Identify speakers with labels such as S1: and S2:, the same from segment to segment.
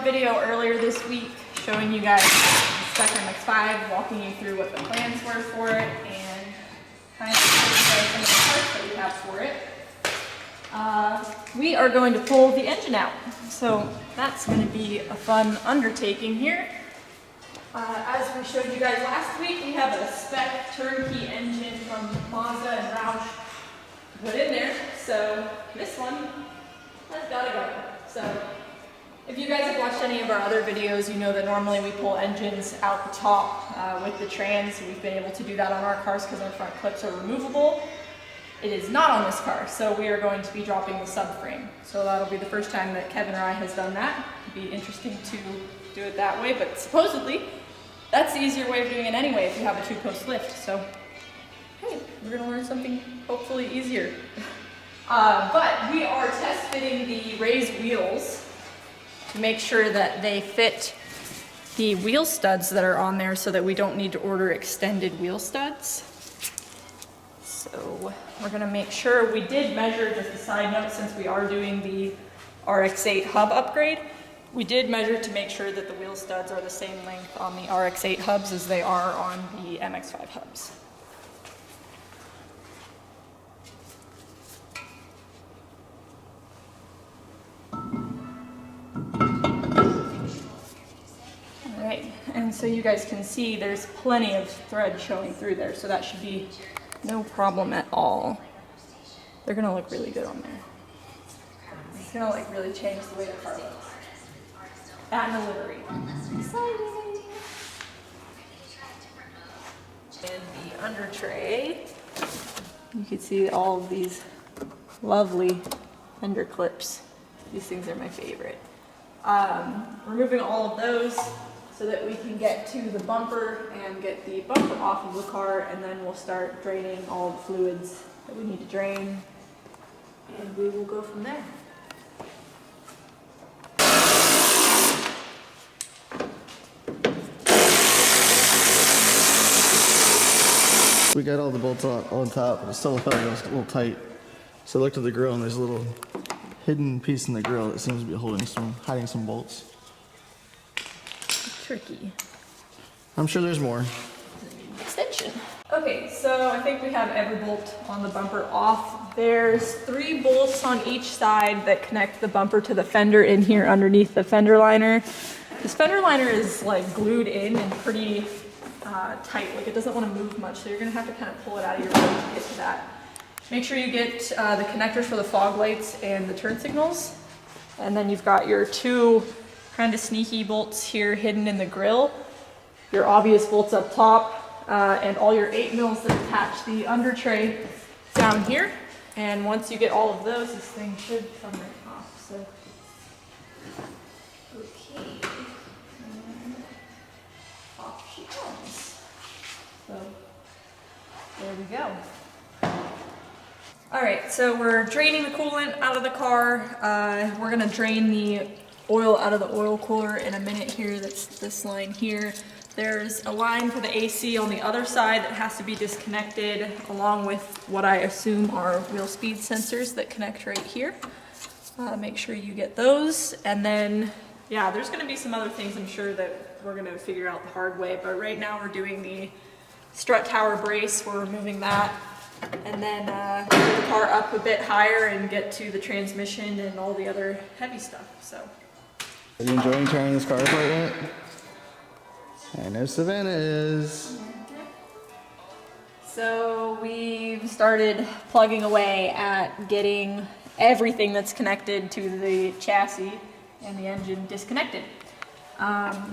S1: video earlier this week showing you guys the Spec MX-5, walking you through what the plans were for it, and kind of showing you guys some of the parts that we have for it. We are going to pull the engine out, so that's going to be a fun undertaking here. As we showed you guys last week, we have a Spec turnkey engine from Mazda and Roush put in there, so this one has got to go. So if you guys have watched any of our other videos, you know that normally we pull engines out the top with the trans. We've been able to do that on our cars because our front clips are removable. It is not on this car, so we are going to be dropping the subframe. So that'll be the first time that Kevin or I has done that. It'd be interesting to do it that way, but supposedly that's the easier way of doing it anyway if you have a two-post lift. So hey, we're gonna learn something hopefully easier. But we are test fitting the raised wheels to make sure that they fit the wheel studs that are on there so that we don't need to order extended wheel studs. So we're gonna make sure, we did measure, just a side note, since we are doing the RX-8 hub upgrade, we did measure to make sure that the wheel studs are the same length on the RX-8 hubs as they are on the MX-5 hubs. Alright, and so you guys can see there's plenty of thread showing through there, so that should be no problem at all. They're gonna look really good on there. It's gonna like really change the way the car looks. And the livery. Exciting! And the under tray, you can see all of these lovely fender clips. These things are my favorite. Removing all of those so that we can get to the bumper and get the bumper off of the car, and then we'll start draining all the fluids that we need to drain, and we will go from there.
S2: We got all the bolts on top, but it still felt like it was a little tight. So I looked at the grill and there's a little hidden piece in the grill that seems to be hiding some bolts.
S1: Tricky.
S2: I'm sure there's more.
S1: Extension. Okay, so I think we have every bolt on the bumper off. There's 3 bolts on each side that connect the bumper to the fender in here underneath the fender liner. This fender liner is like glued in and pretty tight, like it doesn't want to move much, so you're going to have to kind of pull it out of your way to get to that. Make sure you get the connectors for the fog lights and the turn signals, and then you've got your 2 kind of sneaky bolts here hidden in the grill, your obvious bolts up top, and all your 8 mils that attach the under tray down here. And once you get all of those, this thing should come right off. So, okay. Off she comes. So, there we go. All right, so we're draining the coolant out of the car. We're gonna drain the oil out of the oil cooler in a minute here. That's this line here. There's a line for the AC on the other side that has to be disconnected, along with what I assume are wheel speed sensors that connect right here. Make sure you get those. And then, yeah, there's gonna be some other things I'm sure that we're gonna figure out the hard way, but right now we're doing the strut tower brace. We're removing that. And then get the car up a bit higher and get to the transmission and all the other heavy stuff. So,
S2: Are you enjoying tearing this car apart yet? I know Savannah is.
S1: So we've started plugging away at getting everything that's connected to the chassis and the engine disconnected.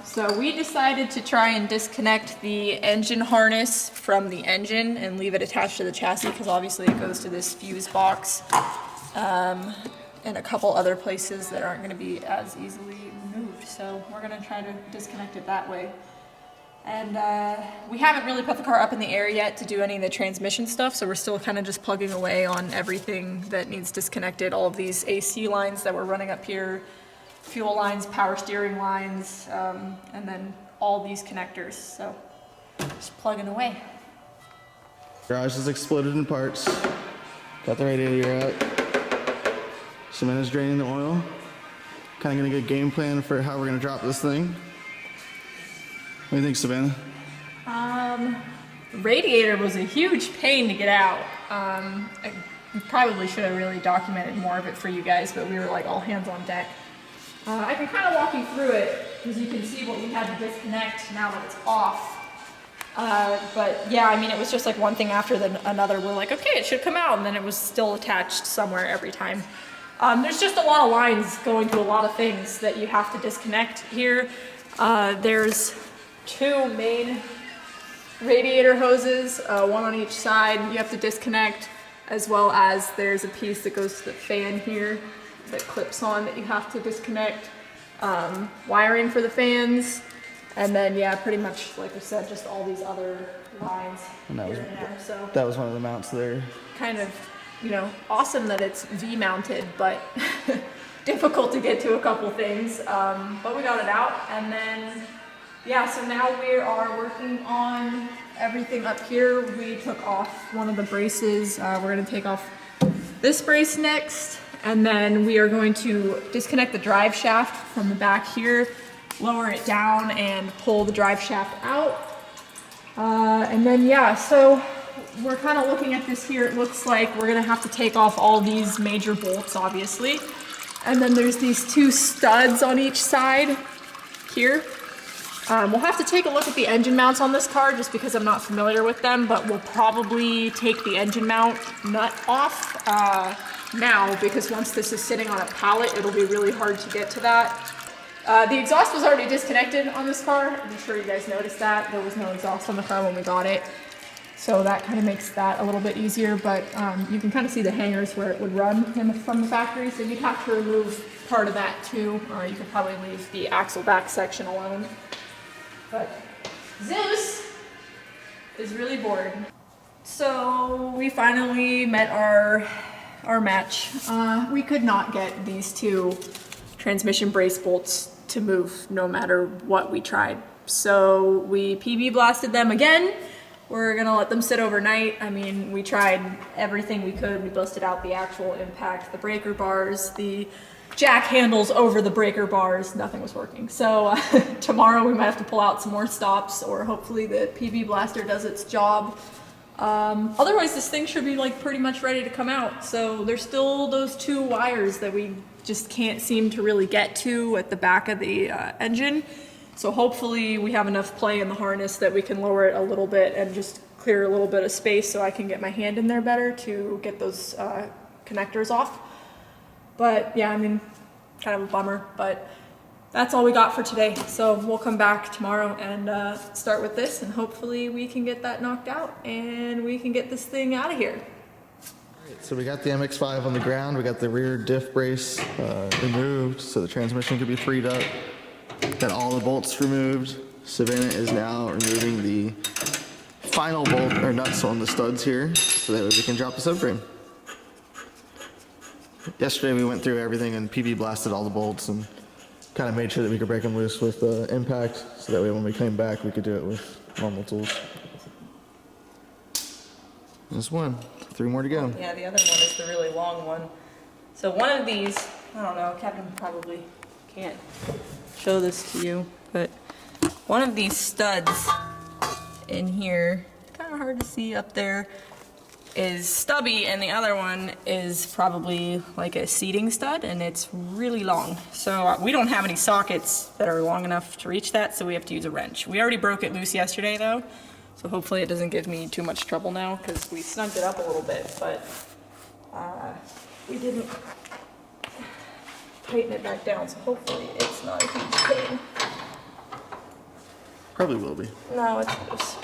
S1: So we decided to try and disconnect the engine harness from the engine and leave it attached to the chassis, because obviously it goes to this fuse box and a couple other places that aren't going to be as easily removed. So we're going to try to disconnect it that way. And we haven't really put the car up in the air yet to do any of the transmission stuff, so we're still kind of just plugging away on everything that needs disconnected. All of these AC lines that we're running up here, fuel lines, power steering lines, and then all these connectors. So just plugging away.
S2: Garage has exploded in parts. Got the radiator out. Savannah's draining the oil. Kind of getting a game plan for how we're gonna drop this thing. What do you think, Savannah?
S1: Radiator was a huge pain to get out. I probably should have really documented more of it for you guys, but we were like all hands on deck. I can kind of walk you through it because you can see what we had to disconnect now that it's off. But yeah, I mean, it was just like one thing after another. We're like, okay, it should come out, and then it was still attached somewhere every time. There's just a lot of lines going to a lot of things that you have to disconnect here. There's two main radiator hoses, one on each side you have to disconnect, as well as there's a piece that goes to the fan here that clips on that you have to disconnect. Wiring for the fans, and then yeah, pretty much like I said, just all these other lines
S2: And that
S1: here
S2: was-
S1: and there. So
S2: That was one of the mounts there.
S1: kind of, you know, awesome that it's V-mounted, but difficult to get to a couple things. But we got it out, and then yeah, so now we are working on everything up here. We took off one of the braces. We're gonna take off this brace next, and then we are going to disconnect the drive shaft from the back here, lower it down, and pull the drive shaft out. And then yeah, so we're kind of looking at this here. It looks like we're gonna have to take off all these major bolts, obviously. And then there's these two studs on each side here. We'll have to take a look at the engine mounts on this car just because I'm not familiar with them, but we'll probably take the engine mount nut off now, because once this is sitting on a pallet, it'll be really hard to get to that. The exhaust was already disconnected on this car. I'm sure you guys noticed that. There was no exhaust on the car when we got it. So that kind of makes that a little bit easier, but you can kind of see the hangers where it would run from the factory, so you'd have to remove part of that too, or you could probably leave the axle back section alone. But Zeus is really bored. So we finally met our match. We could not get these two transmission brace bolts to move no matter what we tried. So we PB blasted them again. We're gonna let them sit overnight. I mean, we tried everything we could. We busted out the actual impact, the breaker bars, the jack handles over the breaker bars. Nothing was working. So tomorrow we might have to pull out some more stops, or hopefully the PB blaster does its job. Otherwise this thing should be like pretty much ready to come out. So there's still those two wires that we just can't seem to really get to at the back of the engine. So hopefully we have enough play in the harness that we can lower it a little bit and just clear a little bit of space so I can get my hand in there better to get those connectors off. But yeah, I mean, kind of a bummer, but that's all we got for today. So we'll come back tomorrow and start with this, and hopefully we can get that knocked out and we can get this thing out of here.
S2: So we got the MX-5 on the ground. We got the rear diff brace removed so the transmission could be freed up. Got all the bolts removed. Savannah is now removing the final bolt or nuts on the studs here so that we can drop the subframe. Yesterday we went through everything and PB blasted all the bolts and kind of made sure that we could break them loose with impact, so that way when we came back we could do it with normal tools. There's one. 3 more to go.
S1: Yeah, the other one is the really long one. So one of these, I don't know, Captain probably can't show this to you, but one of these studs in here, kind of hard to see up there, is stubby, and the other one is probably like a seating stud, and it's really long. So we don't have any sockets that are long enough to reach that, so we have to use a wrench. We already broke it loose yesterday though, so hopefully it doesn't give me too much trouble now, because we snugged it up a little bit, but we didn't tighten it back down, so hopefully it's not a huge pain.
S2: Probably will be.
S1: No, it's loose.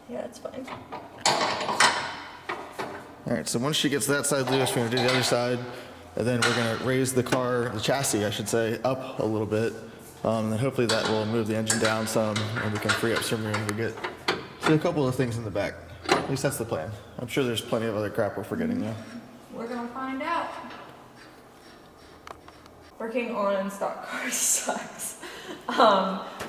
S1: Yeah, it's fine.
S2: Alright, so once she gets that side loose, we're going to do the other side, and then we're going to raise the car, the chassis I should say, up a little bit, and then hopefully that will move the engine down some, and we can free up some room to get to a couple of things in the back. At least that's the plan. I'm sure there's plenty of other crap we're forgetting though.
S1: We're gonna find out. Working on stock cars sucks.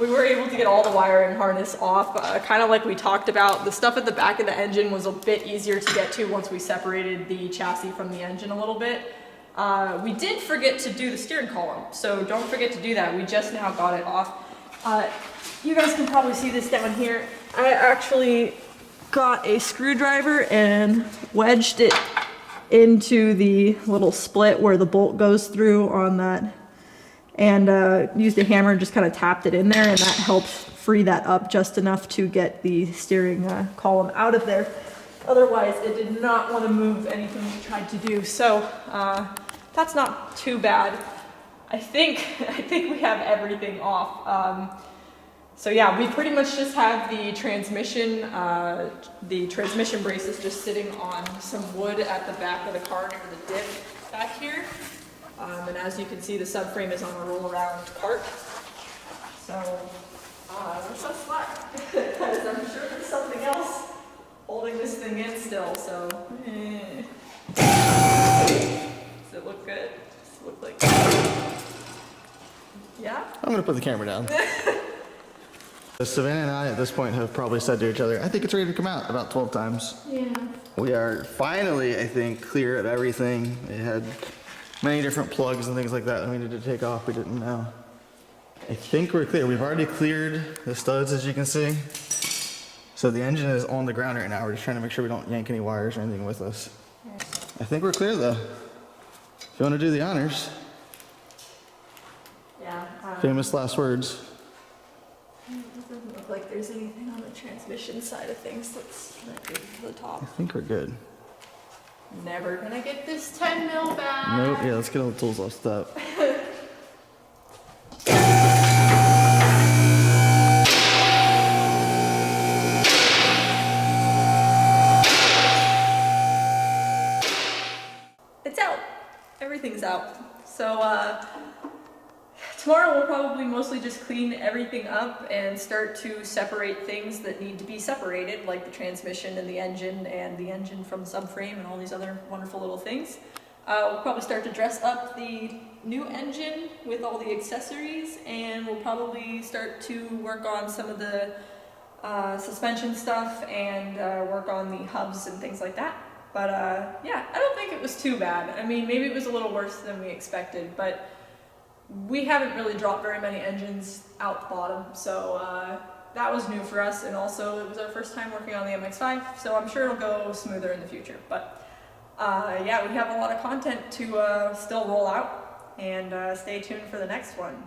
S1: we were able to get all the wire and harness off, kind of like we talked about. The stuff at the back of the engine was a bit easier to get to once we separated the chassis from the engine a little bit. We did forget to do the steering column, so don't forget to do that. We just now got it off. You guys can probably see this down here. I actually got a screwdriver and wedged it into the little split where the bolt goes through on that, and used a hammer and just kind of tapped it in there, and that helped free that up just enough to get the steering column out of there. Otherwise, it did not want to move anything we tried to do. So that's not too bad. I think we have everything off. So yeah, we pretty much just have the transmission braces just sitting on some wood at the back of the car near the diff back here. And as you can see, the subframe is on a roll-around cart. So we're so slack because I'm sure there's something else holding this thing in still. So does it look good? Does it look like? Yeah.
S2: I'm gonna put the camera down. Savannah and I at this point have probably said to each other, I think it's ready to come out about 12 times.
S1: Yeah.
S2: We are finally, I think, clear of everything. It had many different plugs and things like that we needed to take off. We didn't know. I think we're clear. We've already cleared the studs, as you can see. So the engine is on the ground right now. We're just trying to make sure we don't yank any wires or anything with us. I think we're clear though. If you want to do the honors.
S1: Yeah.
S2: Famous last words.
S1: It doesn't look like there's anything on the transmission side of things that's connected to the top.
S2: I think we're good.
S1: Never gonna get this 10 mil back.
S2: Nope, yeah, let's get all the tools off step.
S1: It's out. Everything's out. So tomorrow we'll probably mostly just clean everything up and start to separate things that need to be separated, like the transmission and the engine from the subframe and all these other wonderful little things. We'll probably start to dress up the new engine with all the accessories, and we'll probably start to work on some of the suspension stuff and work on the hubs and things like that. But yeah, I don't think it was too bad. I mean, maybe it was a little worse than we expected, but we haven't really dropped very many engines out the bottom, so that was new for us, and also it was our first time working on the MX-5, so I'm sure it'll go smoother in the future. But yeah, we have a lot of content to still roll out, and stay tuned for the next one.